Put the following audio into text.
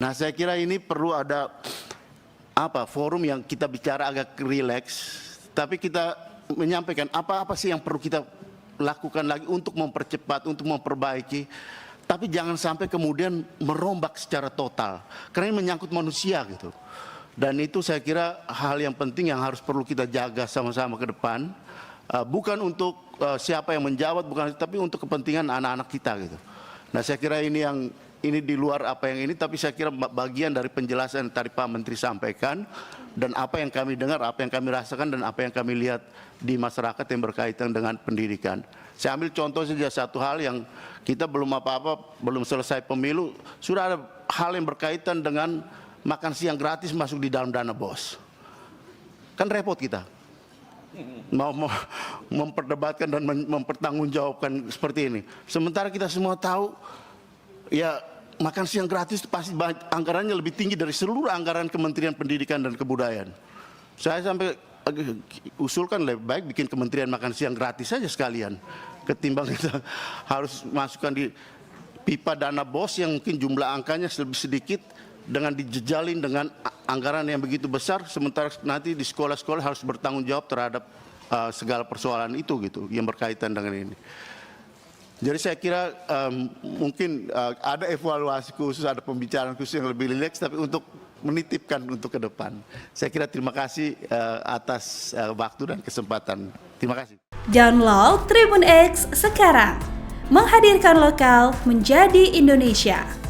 Nah, saya kira ini perlu ada forum yang kita bicara agak rileks, tapi kita menyampaikan apa sih yang perlu kita lakukan lagi untuk mempercepat, untuk memperbaiki. Tapi jangan sampai kemudian merombak secara total, karena ini menyangkut manusia gitu. Dan itu saya kira hal yang penting yang harus perlu kita jaga sama-sama ke depan. Bukan untuk siapa yang menjawab, bukan, tapi untuk kepentingan anak-anak kita gitu. Nah, saya kira ini di luar apa yang ini, tapi saya kira bagian dari penjelasan yang tadi Pak Menteri sampaikan, dan apa yang kami dengar, apa yang kami rasakan, dan apa yang kami lihat di masyarakat yang berkaitan dengan pendidikan. Saya ambil contoh saja satu hal yang kita belum belum selesai pemilu, sudah ada hal yang berkaitan dengan makan siang gratis masuk di dalam dana BOS. Kan repot kita. Mau memperdebatkan dan mempertanggungjawabkan seperti ini. Sementara kita semua tahu, ya makan siang gratis itu pasti anggarannya lebih tinggi dari seluruh anggaran Kementerian Pendidikan dan Kebudayaan. Saya sampai usulkan lebih baik bikin Kementerian Makan Siang gratis saja sekalian, ketimbang kita harus masukkan di pipa dana BOS yang mungkin jumlah angkanya lebih sedikit, dengan dijejalin dengan anggaran yang begitu besar, sementara nanti di sekolah-sekolah harus bertanggung jawab terhadap segala persoalan itu gitu yang berkaitan dengan ini. Jadi saya kira mungkin ada evaluasi khusus, ada pembicaraan khusus yang lebih rileks, tapi untuk menitipkan untuk ke depan. Saya kira terima kasih atas waktu dan kesempatan. Terima kasih. Download Tribun X sekarang, menghadirkan lokal menjadi Indonesia.